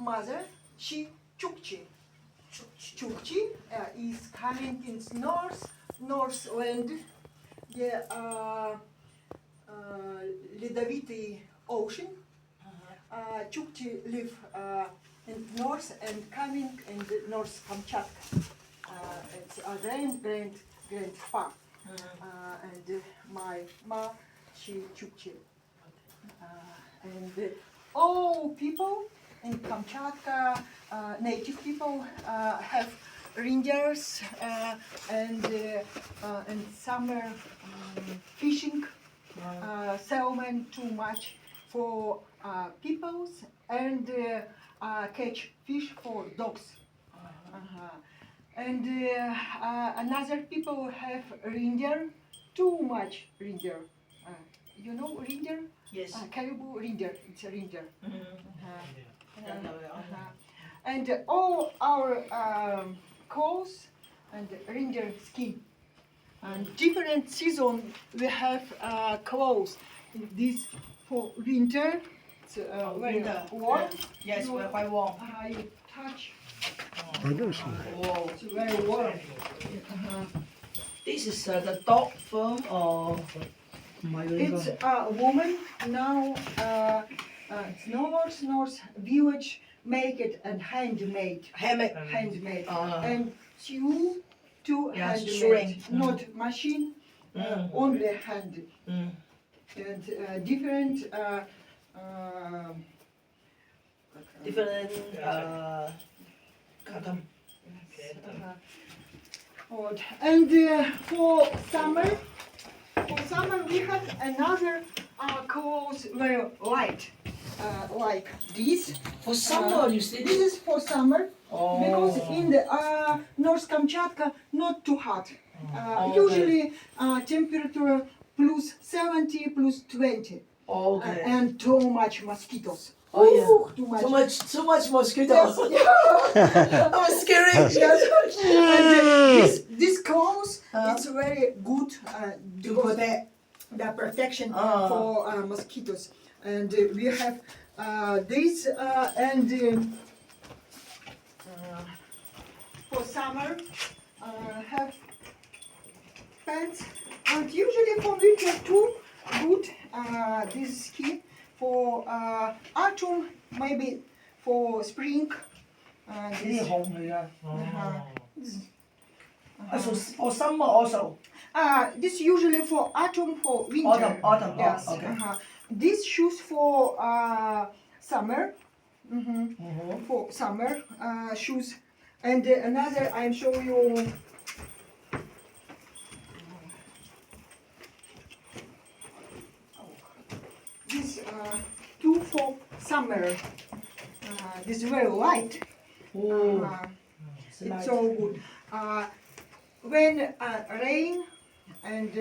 mother, she Chukchi. Chukchi is coming in Northland, the Ледовитый ocean. Chukchi live in north and coming in the North Kamchatka. It's a grand farm. And my ma, she Chukchi. And all people in Kamchatka, native people, have reindeers and summer fishing. Salmon too much for peoples and catch fish for dogs. And another people have reindeer, too much reindeer. You know reindeer? Yes. Caribou reindeer, it's a reindeer. And all our clothes and reindeer skin. And different season we have clothes. This for winter, it's very warm. Yes, we're quite warm. You touch. Whoa. It's very warm. This is the dog farm or? It's a woman now. It's North village make it and handmade. Handmade. And two Yeah, handmade, string. not machine, only hand. And different. Cotton. And for summer we have another clothes very light, like this. For summer, you see This is for summer because in the North Kamchatka not too hot. Usually temperature plus 70, plus 20, and too much mosquitoes. Oh yeah. Too much mosquitoes. I'm scared. Yes. And this clothes it's very good To protect. the protection for mosquitoes. And we have this and for summer have pants. And usually for winter too good this skin. For autumn, maybe for spring. This, So for summer also. this usually for autumn, for winter. Autumn. Yes. Okay. This shoes for summer. For summer shoes. And another, I'm show you. This two for summer. This is very light. It's so good. When rain and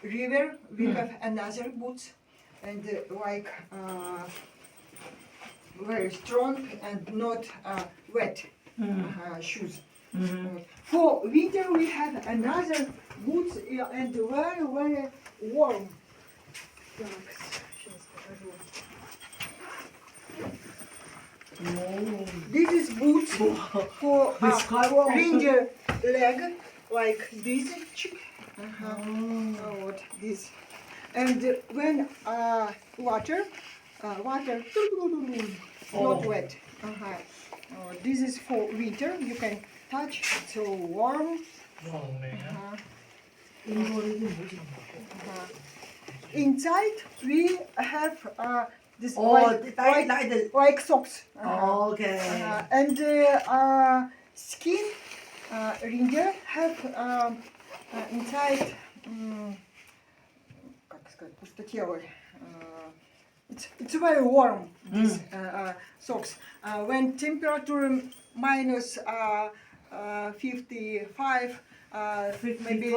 river, we have another boots and like very strong and not wet shoes. For winter, we have another boots and very warm. Так, сейчас покажу. This is boots for reindeer leg, like this. Вот, this. And when water, not wet. This is for winter. You can touch. It's so warm. Inside we have this like socks. And skin reindeer have inside как сказать, пустотелый. It's very warm. These socks. When temperature minus 55, maybe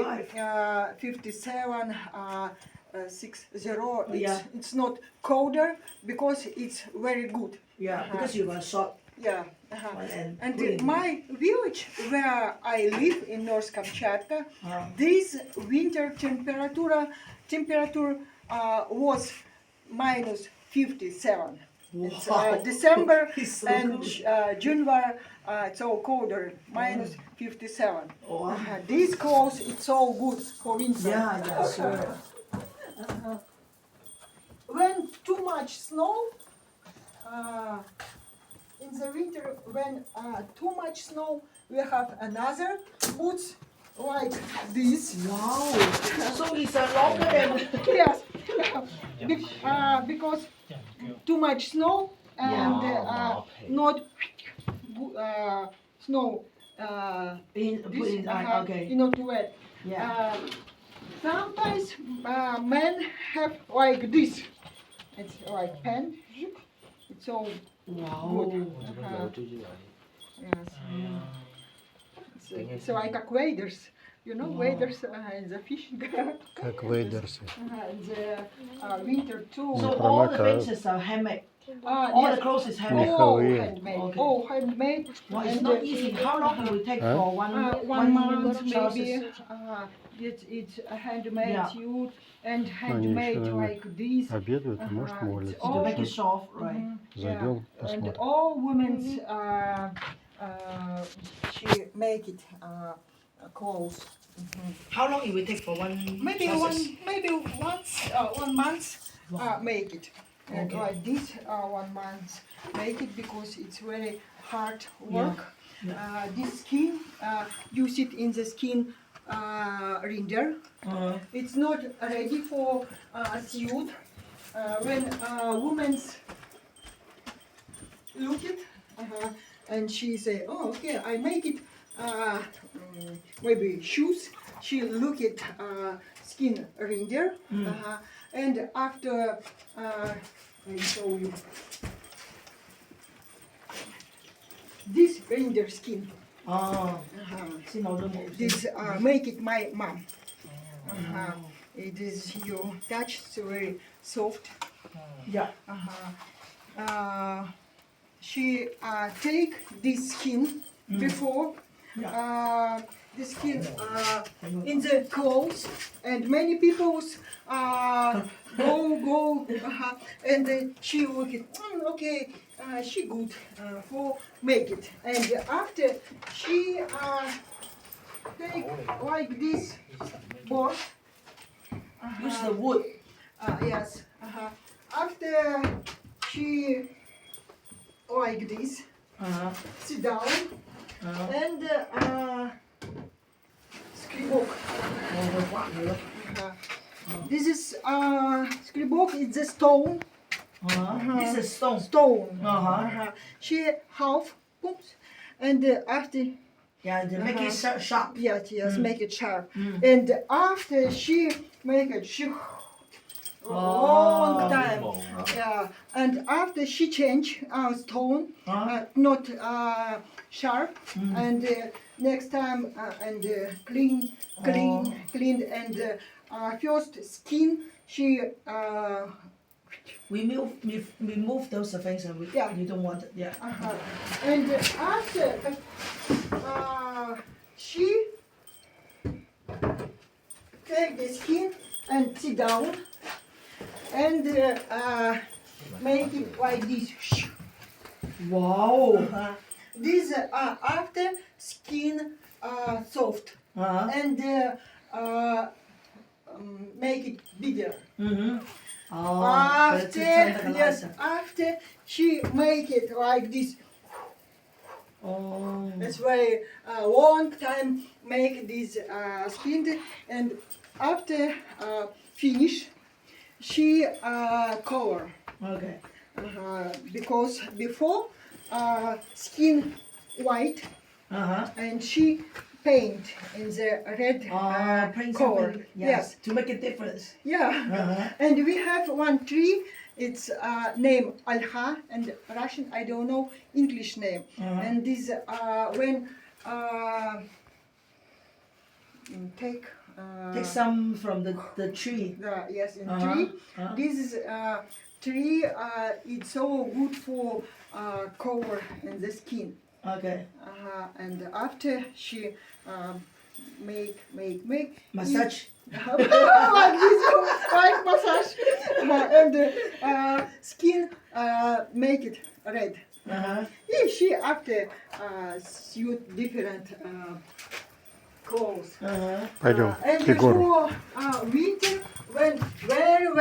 57. 60. It's not colder because it's very good. Yeah, because you were short. Yeah. And my village where I live in North Kamchatka, this winter temperature was minus 57. It's Wow. December It's so and good. January. It's so colder, minus 57. Wow. These clothes, it's so good for winter. Yeah, sure. When too much snow, in the winter, when too much snow, we have another boots like this. Wow. So it's a longer than. Yes, because too much snow and not snow. Put in, okay. Not wet. Yeah. Sometimes men have like this. It's like pen. It's so Wow. good. Yes. It's like a waders. You know, waders in the fishing. Как вейдерсы. In the winter too. So Не all the промокают. things are handmade. All Yes. the clothes is handmade. All Меховые. handmade. Okay. All handmade. Wow, it's And, not easy. How long it will take Huh? for one month trousers? maybe. It's a handmade Yeah. suit and Они handmade еще, like this. обедают, а может It's молятся. To all- make it soft, right? Зайдем, And посмотрим. all women's she make it clothes. How long it will take for one Maybe trousers? one month make it. And Okay. like this 1 month make it because it's very hard work. Yeah. This skin you sit in the skin render. It's not ready for suit. When women's look it and she say, oh okay, I make it maybe shoes. She look at skin render and after I show you this render skin. See, no, no, no. This make it my mom. It is you touch, it's very soft. Yeah. She take this skin before the skin in the clothes, and many people go and she look at okay, she good for make it, and after she take like this board. Use the wood. Yes. After she like this, sit down and scribok. This is scribok. It's a stone. This is stone. Stone. Uh-huh. She half oops, and after Yeah, to make it sharp. yes, make it sharp. And after she make it long time. Yeah, and after she change stone, not sharp, and next time and clean, and first skin she We remove those things and you don't want it. Yeah. and after she take the skin and sit down and make it like this. Wow. This after skin soft and make it bigger. After she make it like this. Oh. That's why long time make this skin, and after finish she color. Okay. Because before skin white and she paint in the red Paint color. something, yes, to make a difference. Yeah. And we have one tree. It's name Alha, and Russian I don't know, English name. And this when take some from the tree. yes, in tree. This is tree. It's so good for color in the skin. Okay. And after she make. Massage. Like this, like massage. And skin make it red. Uh-huh. Yeah, she after suit different clothes. Uh-huh. Пойдем And к Егору. for